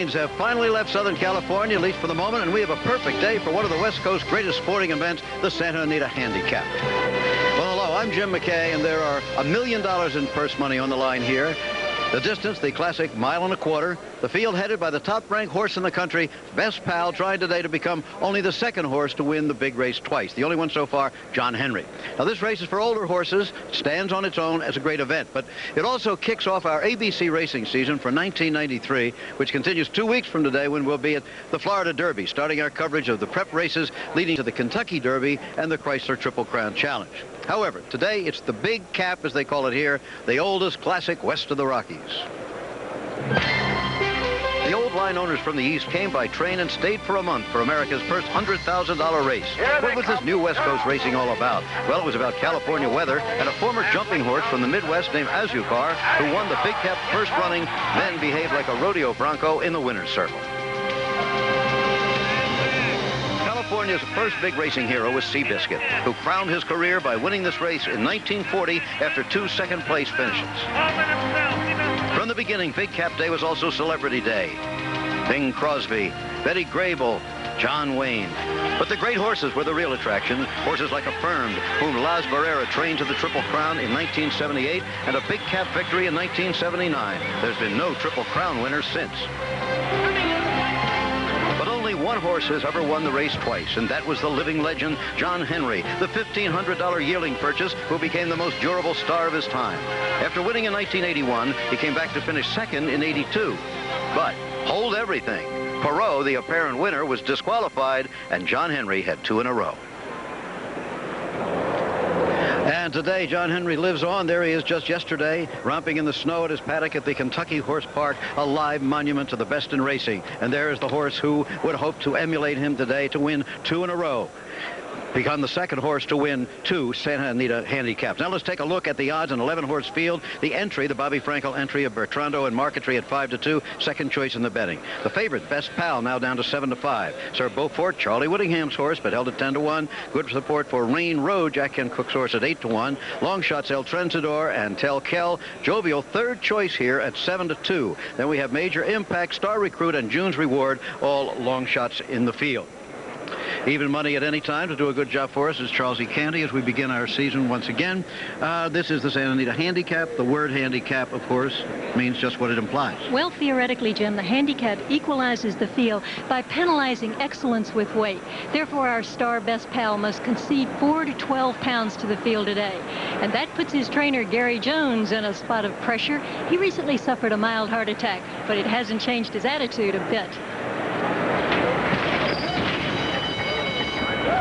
rains have finally left Southern California, at least for the moment, and we have a perfect day for one of the West Coast's greatest sporting events, the Santa Anita Handicap. Well, hello, I'm Jim McKay, and there are $1 million in purse money on the line here. The distance, the classic 1.25 miles. The field headed by the top-ranked horse in the country, Best Pal, trying today to become only the second horse to win the big race twice. The only one so far, John Henry. Now, this race is for older horses, stands on its own as a great event, but it also kicks off our ABC racing season for 1993, which continues 2 weeks from today when we'll be at the Florida Derby, starting our coverage of the prep races leading to the Kentucky Derby and the Chrysler Triple Crown Challenge. However, today it's the Big Cap, as they call it here, the oldest classic west of the Rockies. The old line owners from the East came by train and stayed for a month for America's first $100,000 race. What was this new West Coast racing all about? Well, it was about California weather and a former jumping horse from the Midwest named Azukar, who won the Big Cap first running, then behaved like a rodeo bronco in the winner's circle. California's first big racing hero was Seabiscuit, who crowned his career by winning this race in 1940 after 2 second-place finishes. From the beginning, Big Cap Day was also Celebrity Day. Bing Crosby, Betty Grable, John Wayne. But the great horses were the real attraction. Horses like Affirmed, whom Las Barrera trained to the Triple Crown in 1978, and a Big Cap victory in 1979. There's been no Triple Crown winner since. But only one horse has ever won the race twice, and that was the living legend, John Henry, the $1,500 yearling purchase who became the most durable star of his time. After winning in 1981, he came back to finish second in '82. But hold everything. Perot, the apparent winner, was disqualified, and John Henry had 2 in a row. And today, John Henry lives on. There he is just yesterday, romping in the snow at his paddock at the Kentucky Horse Park, a live monument to the best in racing. And there is the horse who would hope to emulate him today to win 2 in a row. Become the second horse to win 2 Santa Anita handicaps. Now let's take a look at the odds in 11-horse field. The entry, the Bobby Frankel entry of Bertrando and Marquetry at 5-2, second choice in the betting. The favorite, Best Pal, now down to 7-5. Sir Beaufort, Charlie Whittingham's horse, but held at 10-1. Good support for Rain Road, Jack Ken Cook's horse at 8-1. Long shots, El Trensador and Tel Quel. Jovial, third choice here at 7-2. Then we have Major Impact, Star Recruit, and June's Reward, all long shots in the field. Even money at any time to do a good job for us is Charles E. Candy as we begin our season once again. This is the Santa Anita Handicap. The word handicap, of course, means just what it implies. Well, theoretically, Jim, the handicap equalizes the field by penalizing excellence with weight. Therefore, our star Best Pal must concede 4 to 12 pounds to the field today. And that puts his trainer, Gary Jones, in a spot of pressure. He recently suffered a mild heart attack, but it hasn't changed his attitude a bit.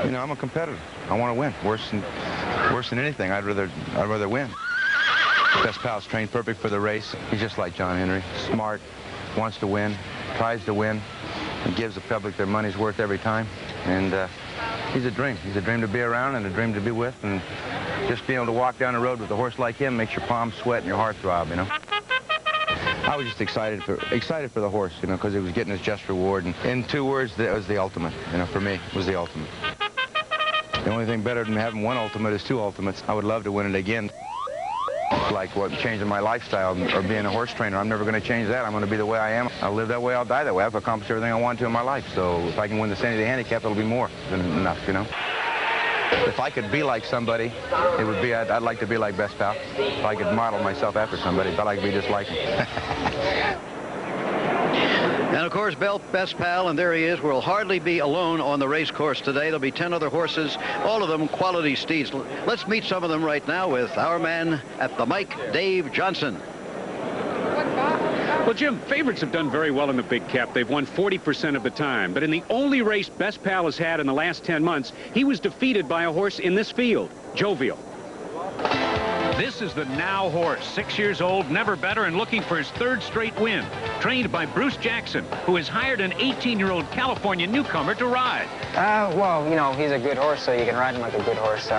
You know, I'm a competitor. I want to win. Worse than anything. I'd rather win. Best Pal's trained perfect for the race. He's just like John Henry. Smart, wants to win, tries to win, and gives the public their money's worth every time. And he's a dream. He's a dream to be around and a dream to be with. And just being able to walk down the road with a horse like him makes your palms sweat and your heart throb, you know. I was just excited for the horse, you know, because he was getting his just reward. And in 2 words, that was the ultimate. You know, for me, it was the ultimate. The only thing better than having 1 ultimate is 2 ultimates. I would love to win it again. Like what, changing my lifestyle or being a horse trainer. I'm never going to change that. I'm going to be the way I am. I'll live that way. I'll die that way. I've accomplished everything I want to in my life. So if I can win the Santa Anita Handicap, it'll be more than enough, you know. If I could be like somebody, it would be, I'd like to be like Best Pal. If I could model myself after somebody, I'd like to be just like him. And, of course, Best Pal, and there he is, will hardly be alone on the race course today. There'll be 10 other horses, all of them quality steeds. Let's meet some of them right now with our man at the mic, Dave Johnson. Well, Jim, favorites have done very well in the Big Cap. They've won 40% of the time. But in the only race Best Pal has had in the last 10 months, he was defeated by a horse in this field, Jovial. This is the Now horse, 6 years old, never better, and looking for his 3rd straight win. Trained by Bruce Jackson, who has hired an 18-year-old California newcomer to ride. Well, you know, he's a good horse, so you can ride him like a good horse.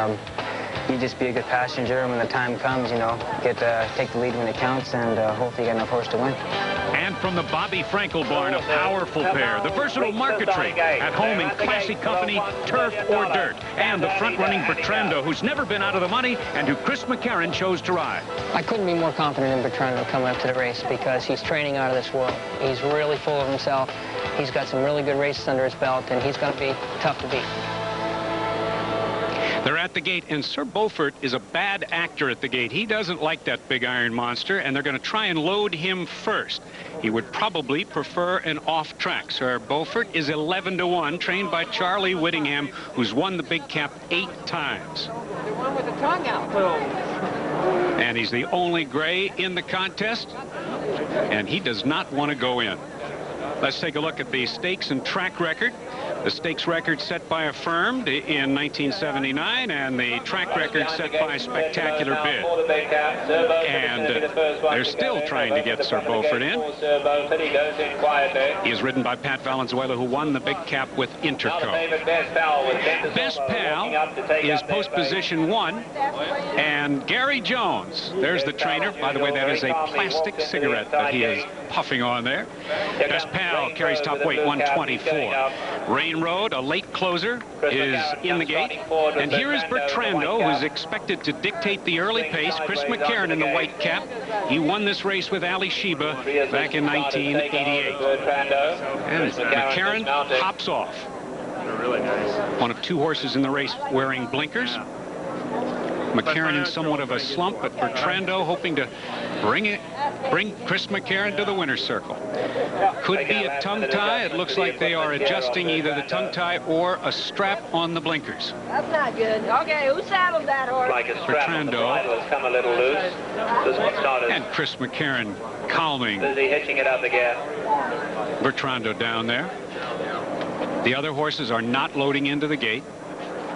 You just be a good passenger, and when the time comes, you know, take the lead when it counts, and hopefully you get enough horse to win. And And from the Bobby Frankel barn, a powerful pair. The versatile Marquetry, at home in classy company, turf or dirt. And the front-running Bertrando, who's never been out of the money and who Chris McCarron chose to ride. I couldn't be more confident in Bertrando coming up to the race because he's training out of this world. He's really full of himself. He's got some really good races under his belt, and he's going to be tough to beat. They're at the gate, and Sir Beaufort is a bad actor at the gate. He doesn't like that big iron monster, and they're going to try and load him first. He would probably prefer an off-track. Sir Beaufort is 11-1, trained by Charlie Whittingham, who's won the big cap 8 times. The one with the tongue out. And he's the only gray in the contest, and he does not want to go in. Let's take a look at the stakes and track record. The stakes record set by Affirmed in 1979, and the track record set by Spectacular Bid. And they're still trying to get Sir Beaufort in. He is ridden by Pat Valenzuela, who won the big cap with Interco. Best Pal is post position 1, and Gary Jones, there's the trainer. By the way, that is a plastic cigarette that he is puffing on there. Best Pal carries top weight 124. Rain Road, a late closer, is in the gate. And here is Bertrando, who's expected to dictate the early pace. Chris McCarron in the white cap. He won this race with Ali Sheba back in 1988. And McCarron hops off. One of 2 horses in the race wearing blinkers. McCarron in somewhat of a slump, but Bertrando hoping to bring Chris McCarron to the winner's circle. Could be a tongue tie. It looks like they are adjusting either the tongue tie or a strap on the blinkers. That's not good. Okay, who saddled that horse? Like a strap on the bridle has come a little loose. This one started. And Chris McCarron calming. Busy hitching it up again. Bertrando down there. The other horses are not loading into the gate.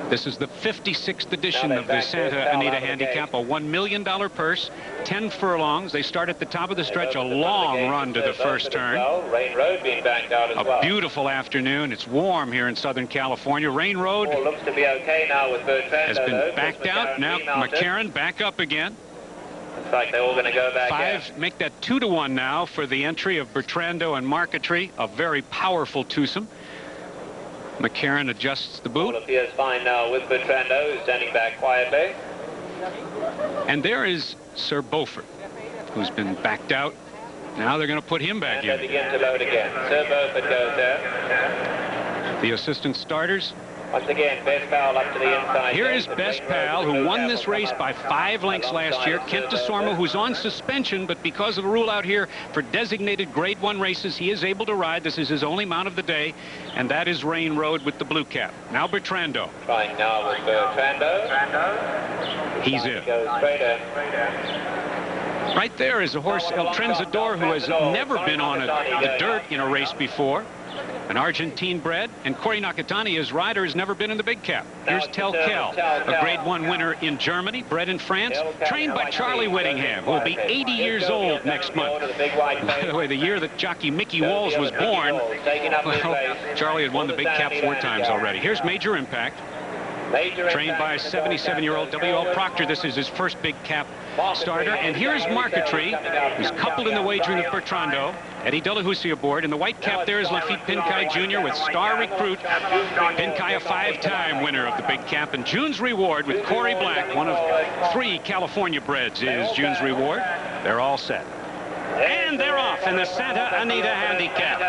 This is the 56th edition of the Santa Anita Handicap, a $1 million purse, 10 furlongs. They start at the top of the stretch, a long run to the first turn. Rain Road being backed out as well. A beautiful afternoon. It's warm here in Southern California. Rain Road looks to be okay now with Bertrando, has been backed out. Now McCarron back up again. Looks like they're all going to go back 5, in. make that 2-1 now for the entry of Bertrando and Marquetry, a very powerful twosome. McCarron adjusts the boot. All appears fine now with Bertrando, who's standing back quietly. And there is Sir Beaufort, who's been backed out. Now they're going to put him back and in. They begin to load again. Sir Beaufort goes there. The assistant starters. Once again, Best Pal up to the inside. Here is Best Pal, who won this race by 5 lengths last year. Kent DeSormo, who's on suspension, but because of the rule out here for designated Grade 1 races, he is able to ride. This is his only mount of the day, and that is Rain Road with the blue cap. Now Bertrando. Trying now with Bertrando. He's in. Goes straight in. Right there is a horse, El Trenzador, who has never been on the dirt in a race before. An Argentine bred, and Corey Nakatani, his rider, has never been in the big cap. Here's Tel Quel, a Grade 1 winner in Germany, bred in France, trained by Charlie Whittingham, who will be 80 years old next month. By the way, the year that jockey Mickey Walls was born, well, Charlie had won the big cap 4 times already. Here's Major Impact, trained by 77-year-old W.L. Proctor. This is his first big cap starter. And here's Marquetry, who's coupled in the wagering with Bertrando. Eddie Delahousie aboard. In the white cap there is Lafitte Pinkai Jr. with Star Recruit. Pinkai, a 5-time winner of the big cap. And June's Reward with Corey Black, one of 3 California breds, is June's Reward. They're all set. And they're off in the Santa Anita Handicap.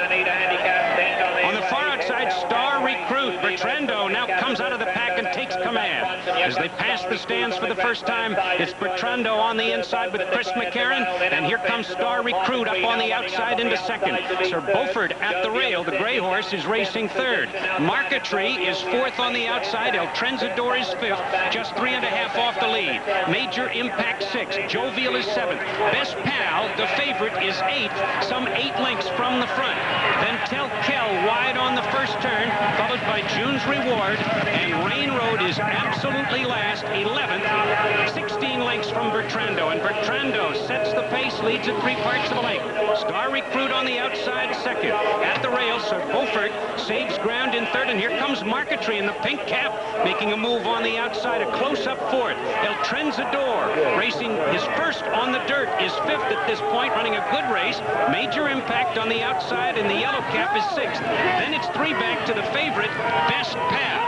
On the far outside, Star Recruit. Bertrando now comes out of the pack and takes command. As they pass the stands for the first time, it's Bertrando on the inside with Chris McCarron, and here comes Star Recruit up on the outside into second. Sir Beaufort at the rail. The gray horse is racing third. Marquetry is 4th on the outside. El Trenzador is 5th, just 3.5 off the lead. Major Impact 6th. Jovial is 7th. Best Pal, the favorite, is 8th, some 8 lengths from the front. Then Tel Quel wide on the front. first turn, followed by June's Reward, and Rain Road is absolutely last, 11th, 16 lengths from Bertrando, and Bertrando sets the pace, leads at 3 parts of a length. Star Recruit on the outside, second. At the rail, Sir Beaufort saves ground in third, and here comes Marquetry in the pink cap, making a move on the outside, a close-up fourth. El Trenzador, racing his first on the dirt, is fifth at this point, running a good race. Major Impact on the outside, and the yellow cap is sixth. Then it's 3 back to the favorite, Best Pal.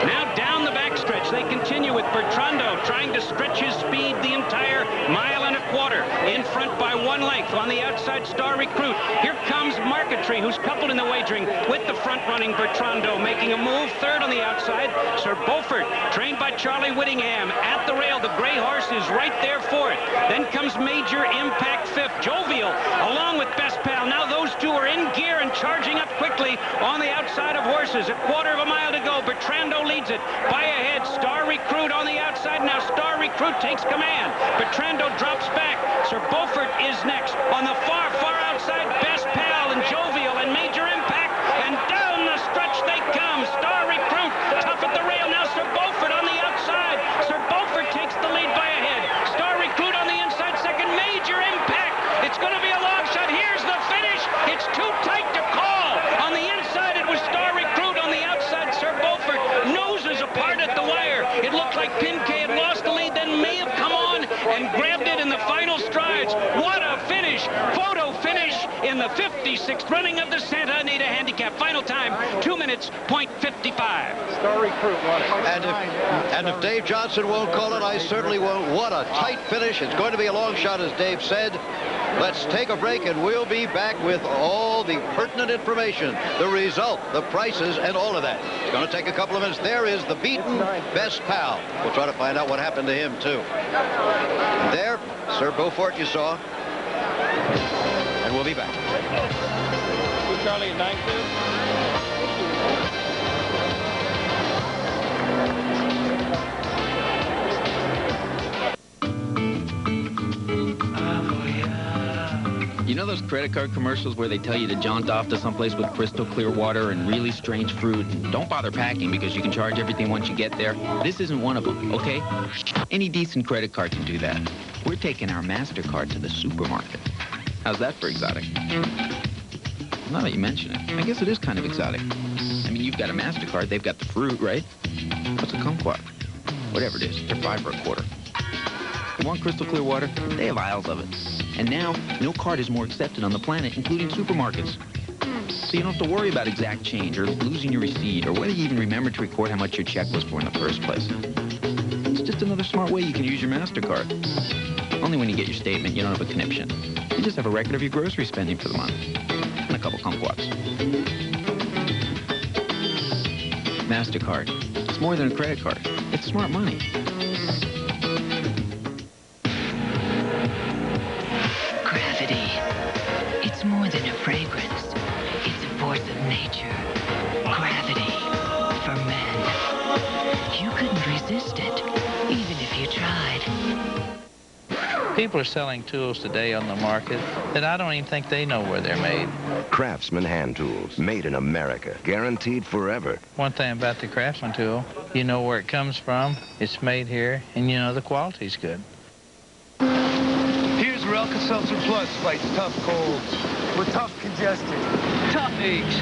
Now down the backstretch, they continue with Bertrando trying to stretch his speed the entire mile and a quarter. In front by 1 length. On the outside, Star Recruit. Here comes Marquetry, who's coupled in the wagering with the front-running Bertrando, making a move. Third on the outside, Sir Beaufort, trained by Charlie Whittingham. At the rail, the gray horse is right there for it. Then comes Major Impact fifth. Jovial, along with Best Pal. Now those two are in gear and charging up quickly on the outside of horses. A quarter of a mile to go. Bertrando leads it by a head. Star Recruit on the outside. Now Star Recruit takes command. Bertrando drops back. Sir Beaufort is next. On the far, far outside, Best Pal and Jovial and Major Impact. And down the stretch they come. Star Recruit tough at the rail. Now Sir Beaufort on the outside. Sir Beaufort takes the lead by a head. Star Recruit on the inside second. Major Impact. It's going to be a long shot. Here's the finish. It's too tight to call. On the inside, it was Star Recruit. On the outside, Sir Beaufort noses apart at the wire. It looked like Pinkay had lost the lead, then may have come on and grabbed it in the final strides. What a finish. Photo finish in the 56th running of the Santa Anita Handicap. Final time, 2 minutes, .55. Star Recruit won it. And if Dave Johnson won't call it, I certainly won't. What a tight finish. It's going to be a long shot, as Dave said. Let's take a break, and we'll be back with all the pertinent information, the result, the prices, and all of that. It's going to take a couple of minutes. There is the beaten Best Pal. We'll try to find out what happened to him, too. And there, Sir Beaufort, you saw. And we'll be back. Charlie at 9-2. You know those credit card commercials where they tell you to jaunt off to someplace with crystal clear water and really strange fruit and don't bother packing because you can charge everything once you get there? This isn't one of them, okay? Any decent credit card can do that. We're taking our MasterCard to the supermarket. How's that for exotic? Now that you mention it, I guess it is kind of exotic. I mean, you've got a MasterCard, they've got the fruit, right? What's a kumquat? Whatever it is, they're 5 for a quarter. You want crystal clear water? They have aisles of it. And now, no card is more accepted on the planet, including supermarkets. So you don't have to worry about exact change or losing your receipt or whether you even remember to record how much your check was for in the first place. It's just another smart way you can use your MasterCard. Only when you get your statement, you don't have a conniption. You just have a record of your grocery spending for the month. And a couple kumquats. MasterCard. It's more than a credit card. It's smart money. It's more than a fragrance. It's a force of nature. Gravity for men. You couldn't resist it, even if you tried. People are selling tools today on the market that I don't even think they know where they're made. Craftsman hand tools, made in America, guaranteed forever. One thing about the Craftsman tool, you know where it comes from, it's made here, and you know the quality's good. Here's where Alka-Seltzer Plus fights tough colds. With tough congestion, tough aches,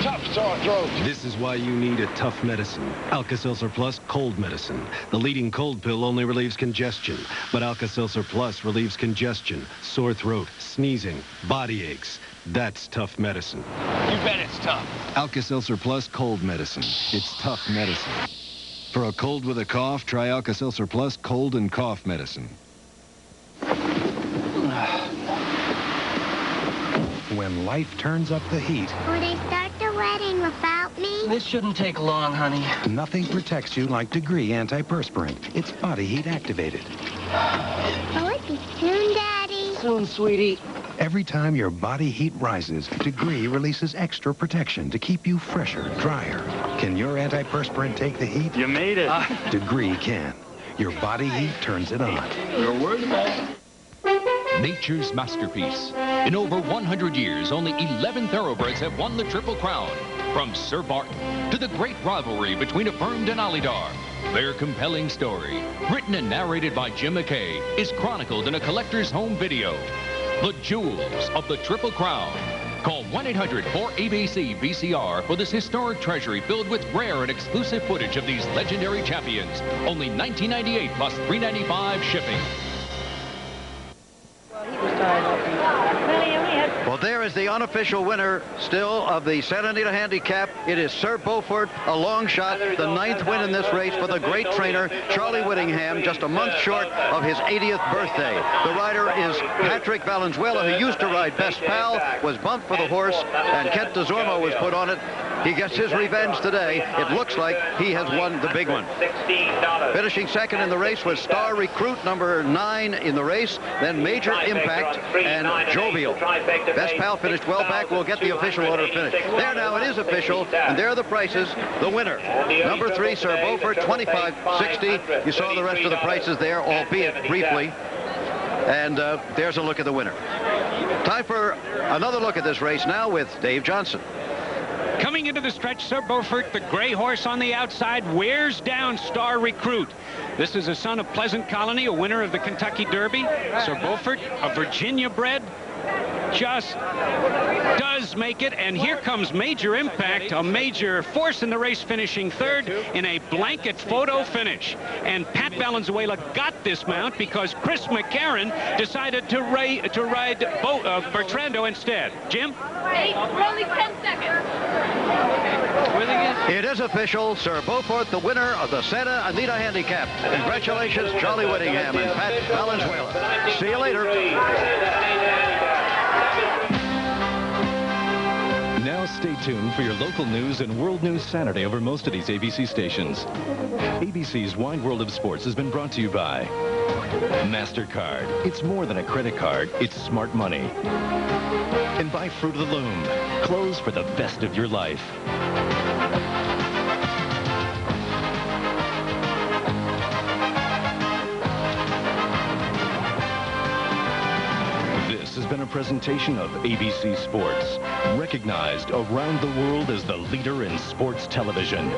tough sore throats. This is why you need a tough medicine. Alka-Seltzer Plus Cold Medicine. The leading cold pill only relieves congestion, but Alka-Seltzer Plus relieves congestion, sore throat, sneezing, body aches. That's tough medicine. You bet it's tough. Alka-Seltzer Plus Cold Medicine. It's tough medicine. For a cold with a cough, try Alka-Seltzer Plus Cold and Cough Medicine. When life turns up the heat. Will they start the wedding without me? This shouldn't take long, honey. Nothing protects you like Degree antiperspirant. It's body heat activated. Will it be soon, Daddy? Soon, sweetie. Every time your body heat rises, Degree releases extra protection to keep you fresher, drier. Can your antiperspirant take the heat? You made it. Degree can. Your body heat turns it on. You're worried about it. Nature's masterpiece. In over 100 years, only 11 thoroughbreds have won the Triple Crown. From Sir Bart to the great rivalry between Affirmed and Alidar, their compelling story, written and narrated by Jim McKay, is chronicled in a collector's home video. The Jewels of the Triple Crown. Call 1-800-4ABC-VCR for this historic treasury filled with rare and exclusive footage of these legendary champions. Only $19.98 plus $3.95 shipping. Well, there is the unofficial winner still of the Santa Anita Handicap. It is Sir Beaufort, a long shot, the 9th win in this race for the great trainer, Charlie Whittingham, just a month short of his 80th birthday. The rider is Patrick Valenzuela, who used to ride Best Pal, was bumped for the horse, and Kent DeZormo was put on it. He gets his revenge today. It looks like he has won the big one. Finishing second in the race was Star Recruit, number 9 in the race, then Major Impact and Jovial. Best Pal finished well back. We'll get the official order finished. There now, it is official, and there are the prices. The winner, number 3, Sir Beaufort, $25.60. You saw the rest of the prices there, albeit briefly. And there's a look at the winner. Time for another look at this race now with Dave Johnson. Coming into the stretch, Sir Beaufort, the gray horse on the outside, wears down Star Recruit. This is a son of Pleasant Colony, a winner of the Kentucky Derby. Sir Beaufort, a Virginia bred, just does make it. And here comes Major Impact, a major force in the race, finishing third in a blanket photo finish. And Pat Valenzuela got this mount because Chris McCarron decided to ride Bertrando instead. Jim? Only 10 seconds. It is official. Sir Beaufort, the winner of the Santa Anita Handicap. Congratulations, Charlie Whittingham and Pat Valenzuela. See you later. Now stay tuned for your local news and World News Saturday over most of these ABC stations. ABC's Wide World of Sports has been brought to you by MasterCard. It's more than a credit card, it's smart money. And by Fruit of the Loom, clothes for the best of your life. This has been a presentation of ABC Sports, recognized around the world as the leader in sports television.